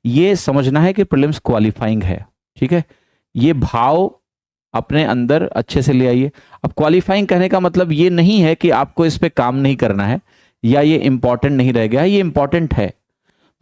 ये समझना है कि प्रीलिम्स क्वालिफाइंग है, ठीक है। ये भाव अपने अंदर अच्छे से ले आइए। अब क्वालिफाइंग कहने का मतलब ये नहीं है कि आपको इस पे काम नहीं करना है या ये इंपॉर्टेंट नहीं रह गया है, ये इंपॉर्टेंट है,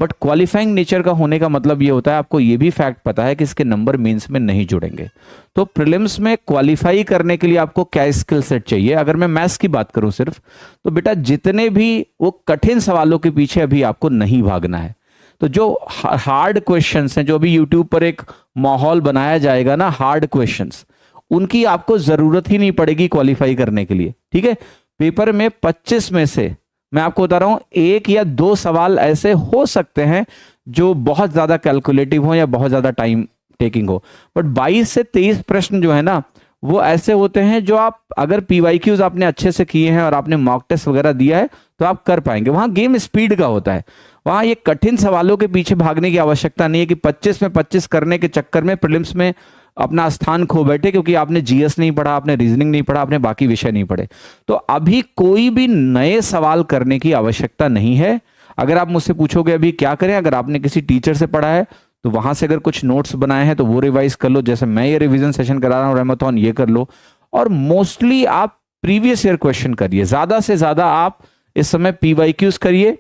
बट क्वालिफाइंग नेचर का होने का मतलब ये होता है आपको ये भी फैक्ट पता है कि इसके नंबर मेंस में नहीं जुड़ेंगे। तो प्रीलिम्स में क्वालिफाई करने के लिए आपको क्या स्किल सेट चाहिए? अगर मैं मैथ्स की बात करूं सिर्फ, तो बेटा जितने भी वो कठिन सवालों के पीछे अभी आपको नहीं भागना है। तो जो हार्ड क्वेश्चंस हैं, जो अभी यूट्यूब पर एक माहौल बनाया जाएगा ना हार्ड क्वेश्चंस, उनकी आपको जरूरत ही नहीं पड़ेगी क्वालिफाई करने के लिए, ठीक है। पेपर में 25 में से मैं आपको बता रहा हूं 1 या 2 सवाल ऐसे हो सकते हैं जो बहुत ज्यादा कैलकुलेटिव हो या बहुत ज्यादा टाइम टेकिंग हो, बट 22 से 23 प्रश्न जो है ना वो ऐसे होते हैं जो आप अगर पीवाईक्यूज आपने अच्छे से किए हैं और आपने मॉक टेस्ट वगैरह दिया है तो आप कर पाएंगे। वहां गेम स्पीड का होता है, वहां ये कठिन सवालों के पीछे भागने की आवश्यकता नहीं है कि 25 में 25 करने के चक्कर में प्रीलिम्स में अपना स्थान खो बैठे, क्योंकि आपने जीएस नहीं पढ़ा, आपने रीजनिंग नहीं पढ़ा, आपने बाकी विषय नहीं पढ़े। तो अभी कोई भी नए सवाल करने की आवश्यकता नहीं है। अगर आप मुझसे पूछोगे अभी क्या करें, अगर आपने किसी टीचर से पढ़ा है तो वहां से अगर कुछ नोट्स बनाए हैं तो वो रिवाइज कर लो, जैसे मैं ये रिवीजन सेशन करा रहा हूं रहमतौन, ये कर लो। और मोस्टली आप प्रीवियस ईयर क्वेश्चन करिए, ज्यादा से ज्यादा आप इस समय पीवाईक्यूज करिए,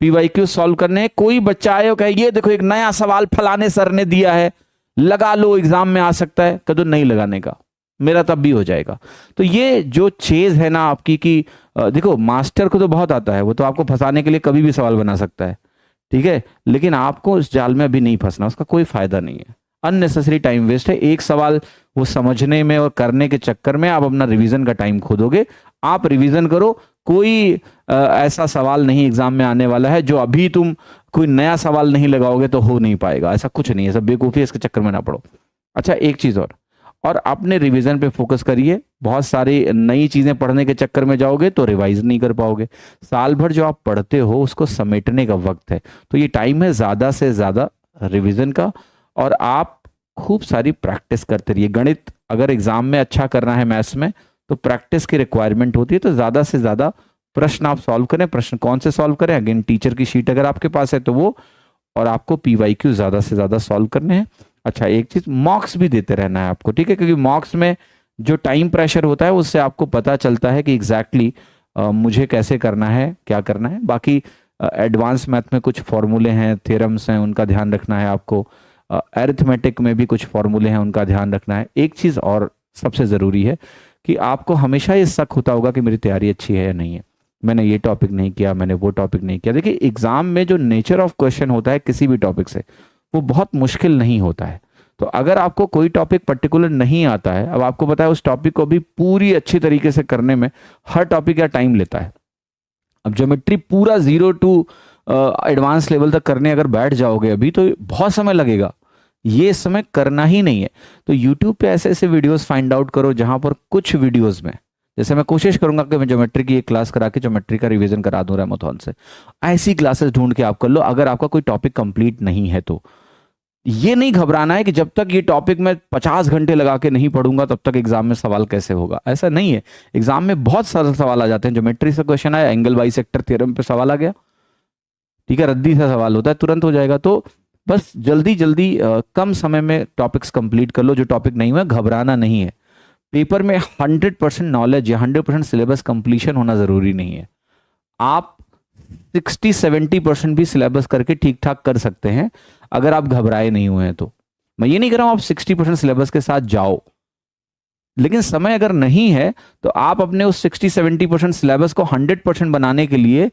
पीवाईक्यूज सॉल्व करने। कोई बच्चा आए कहे ये देखो एक नया सवाल फलाने सर ने दिया है, लगा लो एग्जाम में आ सकता है, कदम नहीं लगाने का, मेरा तब भी हो जाएगा। तो ये जो चीज है ना आपकी कि देखो मास्टर को तो बहुत आता है, वो तो आपको फंसाने के लिए कभी भी सवाल बना सकता है, ठीक है, लेकिन आपको उस जाल में अभी नहीं फंसना, उसका कोई फायदा नहीं है, अननेसेसरी टाइम वेस्ट है। एक सवाल वो समझने में और करने के चक्कर में आप अपना रिवीजन का टाइम खो दोगे। आप रिवीजन करो, कोई ऐसा सवाल नहीं एग्जाम में आने वाला है जो अभी तुम कोई नया सवाल नहीं लगाओगे तो हो नहीं पाएगा, ऐसा कुछ नहीं है, सब बेवकूफी, इसके चक्कर में ना पड़ो। अच्छा एक चीज और अपने रिवीजन पे फोकस करिए। बहुत सारी नई चीजें पढ़ने के चक्कर में जाओगे तो रिवाइज नहीं कर पाओगे। साल भर जो आप पढ़ते हो उसको समेटने का वक्त है, तो ये टाइम है ज्यादा से ज्यादा रिवीजन का, और आप खूब सारी प्रैक्टिस करते रहिए। गणित अगर एग्जाम में अच्छा करना है मैथ्स में तो प्रैक्टिस की रिक्वायरमेंट होती है, तो ज्यादा से ज्यादा प्रश्न आप सॉल्व करें। प्रश्न कौन से सॉल्व करें? अगेन टीचर की शीट अगर आपके पास है तो वो, और आपको पीवाईक्यू ज्यादा से ज्यादा सॉल्व करने हैं। अच्छा एक चीज, मॉक्स भी देते रहना है आपको, ठीक है, क्योंकि मॉक्स में जो टाइम प्रेशर होता है उससे आपको पता चलता है कि एग्जैक्टली मुझे कैसे करना है, क्या करना है। बाकी एडवांस मैथ में कुछ फॉर्मूले हैं, थ्योरम्स हैं, उनका ध्यान रखना है आपको। अरिथमेटिक में भी कुछ फॉर्मूले हैं, उनका ध्यान रखना है। एक चीज और सबसे जरूरी है कि आपको हमेशा ये शक होता होगा कि मेरी तैयारी अच्छी है या नहीं है, मैंने ये टॉपिक नहीं किया, मैंने वो टॉपिक नहीं किया। देखिए एग्जाम में जो नेचर ऑफ क्वेश्चन होता है किसी भी टॉपिक से, वो बहुत मुश्किल नहीं होता है। तो अगर आपको कोई टॉपिक पर्टिकुलर नहीं आता है, अब आपको पता है उस टॉपिक को भी पूरी अच्छी तरीके से करने में हर टॉपिक का टाइम लेता है। अब ज्योमेट्री पूरा 0 टू एडवांस लेवल तक करने अगर बैठ जाओगे अभी तो बहुत समय लगेगा, ये समय करना ही नहीं है। तो YouTube पे ऐसे ऐसे वीडियोस फाइंड आउट करो जहां पर कुछ वीडियोस में, जैसे मैं कोशिश करूंगा कि मैं ज्योमेट्री की एक क्लास करा के ज्योमेट्री का रिवीजन करा दूं रहमतौन से, ऐसी क्लासेस ढूंढ के आप कर लो। अगर आपका कोई टॉपिक कंप्लीट नहीं है तो ये नहीं घबराना है कि जब तक ये टॉपिक मैं 50 घंटे लगा के नहीं पढ़ूंगा तब तक एग्जाम में सवाल कैसे होगा, ऐसा नहीं है। एग्जाम में बहुत सारे सवाल आ जाते हैं, ज्योमेट्री से क्वेश्चन आया, एंगल बाइसेक्टर थ्योरम पे सवाल आ गया, ठीक है, रद्दी सा सवाल होता है, तुरंत हो जाएगा। तो बस जल्दी जल्दी कम समय में टॉपिक्स कंप्लीट कर लो। जो टॉपिक नहीं हुआ घबराना नहीं है। पेपर में 100% नॉलेज या 100% सिलेबस कंप्लीशन होना जरूरी नहीं है। आप 60-70% भी सिलेबस करके ठीक ठाक कर सकते हैं अगर आप घबराए नहीं हुए हैं तो। मैं ये नहीं कह रहा हूं आप 60% सिलेबस के साथ जाओ, लेकिन समय अगर नहीं है तो आप अपने उस 60-70% सिलेबस को 100% बनाने के लिए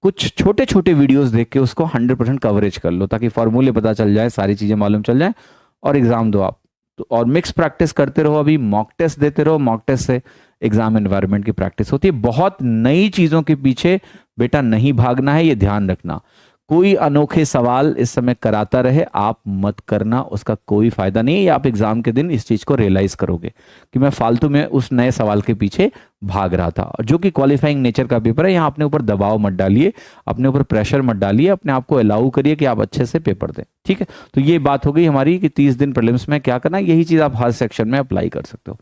कुछ छोटे छोटे वीडियोस देख के उसको 100% कवरेज कर लो, ताकि फॉर्मूले पता चल जाए, सारी चीजें मालूम चल जाए और एग्जाम दो आप। तो और मिक्स प्रैक्टिस करते रहो, अभी मॉक टेस्ट देते रहो, मॉक टेस्ट से एग्जाम एनवायरनमेंट की प्रैक्टिस होती है। बहुत नई चीजों के पीछे बेटा नहीं भागना है, ये ध्यान रखना। कोई अनोखे सवाल इस समय कराता रहे, आप मत करना, उसका कोई फायदा नहीं है। आप एग्जाम के दिन इस चीज को रियलाइज करोगे कि मैं फालतू में उस नए सवाल के पीछे भाग रहा था, और जो कि क्वालिफाइंग नेचर का पेपर है। यहाँ अपने ऊपर दबाव मत डालिए, अपने ऊपर प्रेशर मत डालिए, अपने आप को अलाउ करिए कि आप अच्छे से पेपर दें, ठीक है। तो ये बात हो गई हमारी कि 30 दिन प्रीलिम्स में क्या करना है। यही चीज आप हर सेक्शन में अप्लाई कर सकते हो।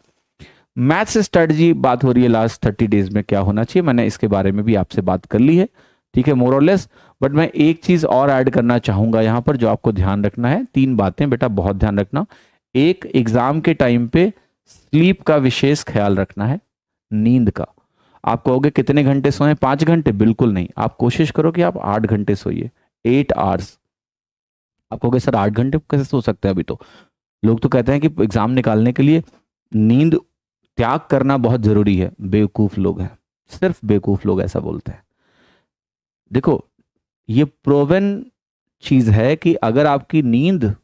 मैथ्स स्ट्रेटजी बात हो रही है लास्ट 30 डेज में क्या होना चाहिए, मैंने इसके बारे में भी आपसे बात कर ली है। ठीक है, मोर और लेस। बट मैं एक चीज और ऐड करना चाहूंगा यहाँ पर जो आपको ध्यान रखना है, 3 बातें बेटा बहुत ध्यान रखना। एक, एग्जाम के टाइम पे स्लीप का विशेष ख्याल रखना है, नींद का। आप कहोगे कितने घंटे सोएं, 5 घंटे? बिल्कुल नहीं, आप कोशिश करो कि आप 8 घंटे सोइए, 8 आवर्स। आप कहोगे सर 8 घंटे कैसे सो सकते हैं? अभी तो लोग तो कहते हैं कि एग्जाम निकालने के लिए नींद त्याग करना बहुत जरूरी है। बेवकूफ लोग हैं, सिर्फ बेवकूफ लोग ऐसा बोलते हैं। देखो, ये प्रोवन चीज है कि अगर आपकी नींद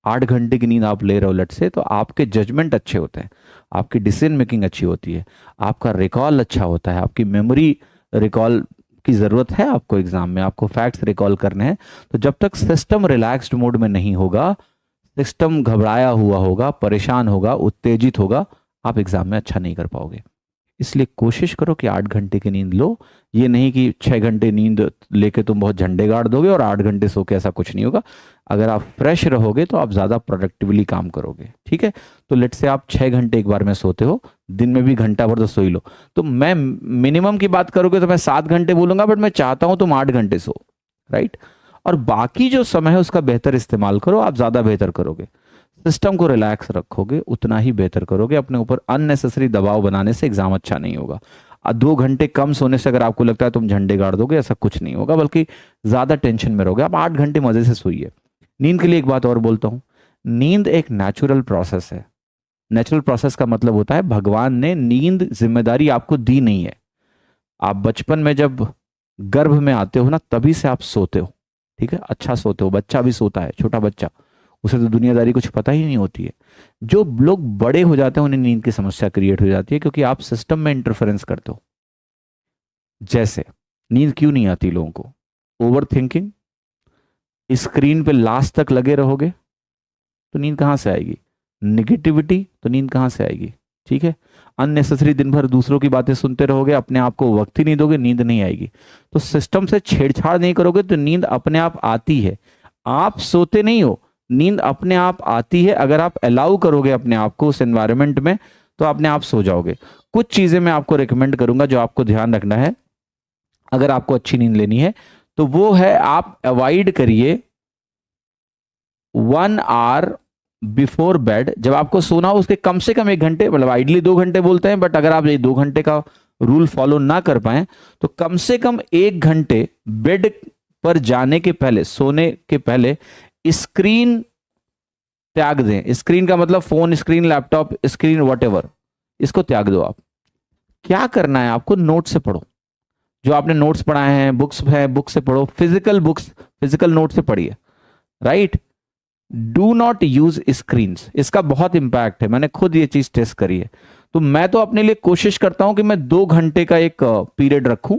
8 घंटे की नींद आप ले रहे हो लट से, तो आपके जजमेंट अच्छे होते हैं, आपकी डिसीजन मेकिंग अच्छी होती है, आपका रिकॉल अच्छा होता है, आपकी मेमोरी रिकॉल की जरूरत है आपको एग्जाम में, आपको फैक्ट्स रिकॉल करने हैं। तो जब तक सिस्टम रिलैक्स्ड मोड में नहीं होगा, सिस्टम घबराया हुआ होगा, परेशान होगा, उत्तेजित होगा, आप एग्जाम में अच्छा नहीं कर पाओगे। इसलिए कोशिश करो कि 8 घंटे की नींद लो। ये नहीं कि 6 घंटे नींद लेके तुम बहुत झंडे गाड़ दोगे और 8 घंटे सो के, ऐसा कुछ नहीं होगा। अगर आप फ्रेश रहोगे तो आप ज़्यादा प्रोडक्टिवली काम करोगे। ठीक है, तो लेट से आप 6 घंटे एक बार में सोते हो, दिन में भी घंटा भर तो सो ही लो। तो मैं मिनिमम की बात करोगे तो मैं 7 घंटे बोलूंगा, बट मैं चाहता हूं तुम 8 घंटे सो, राइट। और बाकी जो समय है उसका बेहतर इस्तेमाल करो, आप ज़्यादा बेहतर करोगे। सिस्टम को रिलैक्स रखोगे उतना ही बेहतर करोगे। अपने ऊपर अननेसेसरी दबाव बनाने से एग्जाम अच्छा नहीं होगा। 2 घंटे कम सोने से अगर आपको लगता है तुम झंडे गाड़ दोगे, ऐसा कुछ नहीं होगा, बल्कि ज्यादा टेंशन में रहोगे। आप 8 घंटे मजे से सोइए। नींद के लिए एक बात और बोलता हूं, नींद एक नेचुरल प्रोसेस है। नेचुरल प्रोसेस का मतलब होता है भगवान ने नींद जिम्मेदारी आपको दी नहीं है। आप बचपन में जब गर्भ में आते हो ना, तभी से आप सोते हो, ठीक है, अच्छा सोते हो। बच्चा भी सोता है, छोटा बच्चा, उसे तो दुनियादारी कुछ पता ही नहीं होती है। जो लोग बड़े हो जाते हैं उन्हें नींद की समस्या क्रिएट हो जाती है, क्योंकि आप सिस्टम में इंटरफेरेंस करते हो। जैसे नींद क्यों नहीं आती लोगों को? ओवर थिंकिंग, स्क्रीन पे लास्ट तक लगे रहोगे तो नींद कहां से आएगी? निगेटिविटी, तो नींद कहां से आएगी? ठीक है, अननेसेसरी दिन भर दूसरों की बातें सुनते रहोगे, अपने आप को वक्त ही नहीं दोगे, नींद नहीं आएगी। तो सिस्टम से छेड़छाड़ नहीं करोगे तो नींद अपने आप आती है। आप सोते नहीं हो, नींद अपने आप आती है। अगर आप अलाउ करोगे अपने आप को उस एनवायरनमेंट में, तो अपने आप सो जाओगे। कुछ चीजें मैं आपको रिकमेंड करूंगा जो आपको ध्यान रखना है अगर आपको अच्छी नींद लेनी है। तो वो है, आप अवॉइड करिए 1 आवर बिफोर बेड। जब आपको सोना हो उसके कम से कम 1 घंटे, मतलब आइडली 2 घंटे बोलते हैं, बट अगर आप ये 2 घंटे का रूल फॉलो ना कर पाए तो कम से कम 1 घंटे बेड पर जाने के पहले, सोने के पहले स्क्रीन त्याग दें। स्क्रीन का मतलब phone screen, laptop screen, whatever, इसको त्याग दो। आप क्या करना है, आपको नोट से पढ़ो। जो आपने नोट्स पढ़ाए हैं, बुक्स है, बुक से पढ़ो। फिजिकल बुक्स, फिजिकल नोट से पढ़िए, right. Do not use screens, इसका बहुत इंपैक्ट है, मैंने खुद ये चीज टेस्ट करी है। तो मैं तो अपने लिए कोशिश करता हूं कि मैं 2 घंटे का एक पीरियड रखूं,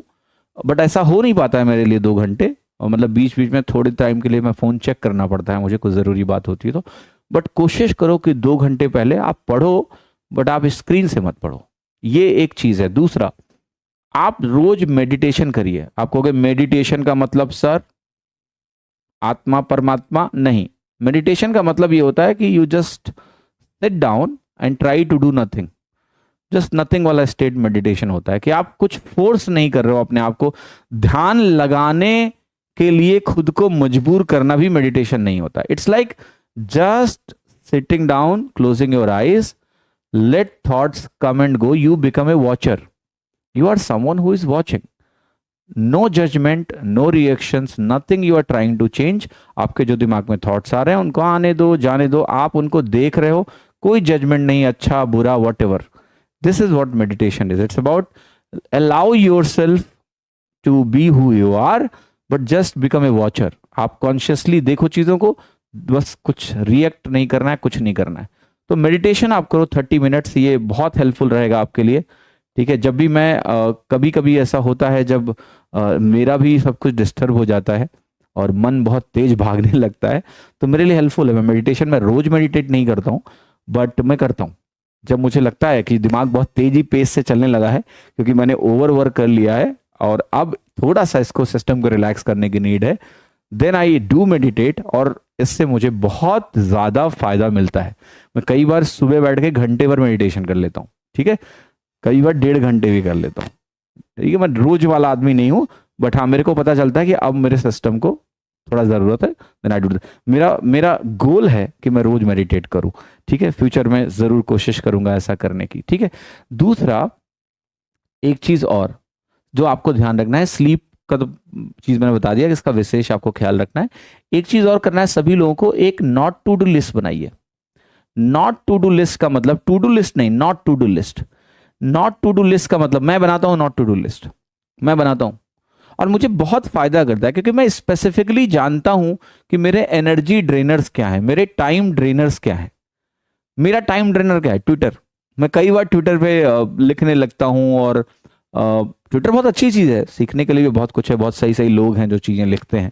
बट ऐसा हो नहीं पाता है मेरे लिए 2 घंटे। और मतलब बीच बीच में थोड़े टाइम के लिए मैं फोन चेक करना पड़ता है मुझे, कुछ जरूरी बात होती है तो। बट कोशिश करो कि 2 घंटे पहले आप पढ़ो, बट आप स्क्रीन से मत पढ़ो। ये एक चीज है। दूसरा, आप रोज मेडिटेशन करिए। आप कहोगे मेडिटेशन का मतलब सर आत्मा परमात्मा? नहीं, मेडिटेशन का मतलब ये होता है कि you just sit down and try to do nothing. Just nothing वाला स्टेट मेडिटेशन होता है कि आप कुछ फोर्स नहीं कर रहे हो अपने आप को। ध्यान लगाने के लिए खुद को मजबूर करना भी मेडिटेशन नहीं होता। It's like just sitting down, closing your eyes, let thoughts come and go, you become a watcher, you are someone who is watching. No judgement, no reactions, nothing you are trying to change. आपके जो दिमाग में thoughts आ रहे हैं उनको आने दो, जाने दो, आप उनको देख रहे हो, कोई जजमेंट नहीं, अच्छा बुरा what. This is what meditation is. It's about allow yourself to be who you are, but just become a watcher. आप कॉन्शियसली देखो चीजों को, बस कुछ रिएक्ट नहीं करना है, कुछ नहीं करना है। तो मेडिटेशन आप करो 30 मिनट्स, ये बहुत हेल्पफुल रहेगा आपके लिए। ठीक है, जब भी मैं कभी कभी ऐसा होता है जब मेरा भी सब कुछ डिस्टर्ब हो जाता है और मन बहुत तेज भागने लगता है, तो मेरे लिए हेल्पफुल है। मैं मेडिटेशन में रोज मेडिटेट नहीं करता हूँ, बट मैं करता हूँ जब मुझे लगता है कि दिमाग बहुत तेजी पेस से चलने लगा है, क्योंकि मैंने ओवर वर्क कर लिया है और अब थोड़ा सा इसको सिस्टम को रिलैक्स करने की नीड है, देन आई डू मेडिटेट। और इससे मुझे बहुत ज्यादा फायदा मिलता है। मैं कई बार सुबह बैठ के घंटे भर मेडिटेशन कर लेता हूँ, ठीक है, कई बार 1.5 घंटे भी कर लेता हूँ। ठीक है, मैं रोज वाला आदमी नहीं हूँ, बट हाँ मेरे को पता चलता है कि अब मेरे सिस्टम को थोड़ा ज़रूरत है, देन आई डू। मेरा गोल है कि मैं रोज मेडिटेट करूं, ठीक है। फ्यूचर में ज़रूर कोशिश करूंगा ऐसा करने की, ठीक है। दूसरा एक चीज़ और जो आपको ध्यान रखना है, स्लीप का तो चीज़ मैंने बता दिया कि इसका विशेष आपको ख्याल रखना है। एक चीज़ और करना है, सभी लोगों को एक नॉट टू डू लिस्ट बनाइए। नॉट टू डू लिस्ट का मतलब टू डू लिस्ट नहीं, not to do list. Not to do list का मतलब मैं बनाता हूं नॉट टू डू लिस्ट, मैं बनाता हूं और मुझे बहुत फायदा करता है, क्योंकि मैं स्पेसिफिकली जानता हूं कि मेरे एनर्जी ड्रेनर्स क्या है, मेरे टाइम ड्रेनर्स क्या है। मेरा टाइम ड्रेनर क्या है? ट्विटर। मैं कई बार ट्विटर पे लिखने लगता हूं और ट्विटर बहुत अच्छी चीज़ है, सीखने के लिए भी बहुत कुछ है, बहुत सही सही लोग हैं जो चीज़ें लिखते हैं।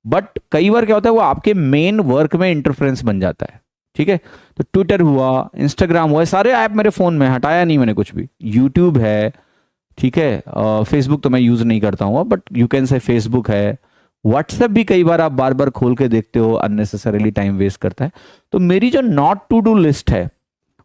बट कई बार क्या होता है, वो आपके मेन वर्क में इंटरफेरेंस बन जाता है, ठीक है। तो ट्विटर हुआ, इंस्टाग्राम हुआ, सारे ऐप मेरे फ़ोन में, हटाया नहीं मैंने कुछ भी। यूट्यूब है, ठीक है। फेसबुक तो मैं यूज़ नहीं करता हूँ, but you can say Facebook है। व्हाट्सएप भी कई बार आप बार बार खोल के देखते हो, अननेसेसरीली टाइम वेस्ट करता है। तो मेरी जो नॉट टू डू लिस्ट है,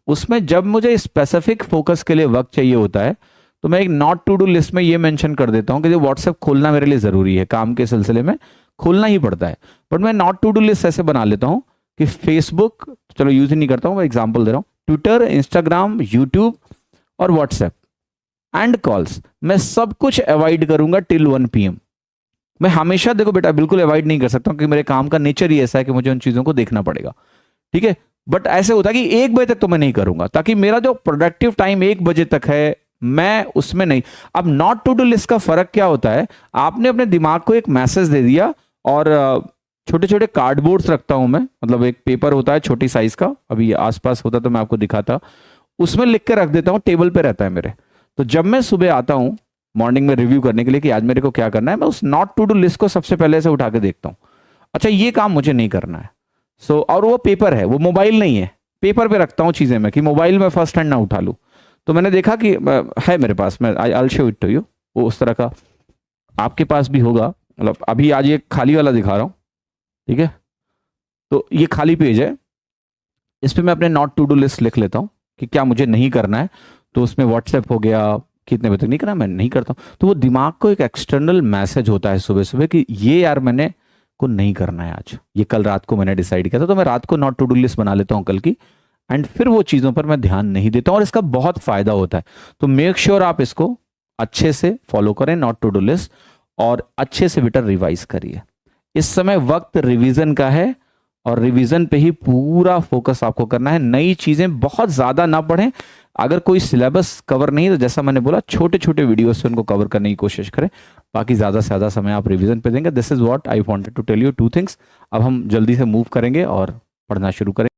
उसमें जब मुझे स्पेसिफिक फोकस के लिए वक्त चाहिए होता है, तो मैं एक नॉट टू डू लिस्ट में ये मेंशन कर देता हूँ कि व्हाट्सएप खोलना मेरे लिए ज़रूरी है, काम के सिलसिले में खोलना ही पड़ता है। बट मैं नॉट टू डू लिस्ट ऐसे बना लेता हूँ कि फेसबुक चलो यूज़ ही नहीं करता हूँ, मैं एग्जाम्पल दे रहा हूँ, ट्विटर, इंस्टाग्राम, यूट्यूब और व्हाट्सएप एंड कॉल्स, मैं सब कुछ अवॉइड करूंगा टिल 1 PM। मैं हमेशा, देखो बेटा, बिल्कुल अवॉइड नहीं कर सकता क्योंकि मेरे काम का नेचर ही ऐसा है कि मुझे उन चीज़ों को देखना पड़ेगा, ठीक है। बट ऐसे होता है कि 1 बजे तक तो मैं नहीं करूंगा, ताकि मेरा जो प्रोडक्टिव टाइम 1 बजे तक है मैं उसमें नहीं। अब नॉट टू डू लिस्ट का फर्क क्या होता है, आपने अपने दिमाग को एक मैसेज दे दिया, और छोटे छोटे कार्डबोर्ड्स रखता हूं मैं, मतलब एक पेपर होता है छोटी साइज का, अभी आसपास होता तो मैं आपको दिखाता, उसमें लिख के रख देता हूं, टेबल पे रहता है मेरे। तो जब मैं सुबह आता हूं मॉर्निंग में रिव्यू करने के लिए कि आज मेरे को क्या करना है, मैं उस नॉट टू डू लिस्ट को सबसे पहले से उठा के देखता हूं, अच्छा ये काम मुझे नहीं करना है। सो और वो पेपर है, वो मोबाइल नहीं है, पेपर पे रखता हूँ चीज़ें मैं, कि मोबाइल में फर्स्ट हैंड ना उठा लूँ। तो मैंने देखा कि है मेरे पास, मैं I show it to you, वो उस तरह का आपके पास भी होगा। मतलब अभी आज ये खाली वाला दिखा रहा हूँ, ठीक है। तो ये खाली पेज है, इस पर मैं अपने नॉट टू डू लिस्ट लिख लेता हूँ कि क्या मुझे नहीं करना है। तो उसमें व्हाट्सएप हो गया, कितने बजे तक नहीं करना, मैं नहीं करता हूँ। तो वो दिमाग को एक एक्सटर्नल मैसेज होता है सुबह सुबह कि ये यार मैंने को नहीं करना है आज, ये कल रात को मैंने डिसाइड किया था, तो मैं रात को नॉट टू डू लिस्ट बना लेता हूँ कल की, एंड फिर वो चीज़ों पर मैं ध्यान नहीं देता हूँ, और इसका बहुत फायदा होता है। तो मेक श्योर आप इसको अच्छे से फॉलो करें, नॉट टू डू लिस्ट, और अच्छे से बेटा रिवाइज करिए। इस समय वक्त रिवीजन का है, और रिवीजन पे ही पूरा फोकस आपको करना है। नई चीजें बहुत ज्यादा ना पढ़ें, अगर कोई सिलेबस कवर नहीं है तो जैसा मैंने बोला छोटे छोटे वीडियो से उनको कवर करने की कोशिश करें, बाकी ज्यादा से ज्यादा समय आप रिवीजन पे देंगे। This is what I wanted to tell you, 2 things. अब हम जल्दी से मूव करेंगे और पढ़ना शुरू करें।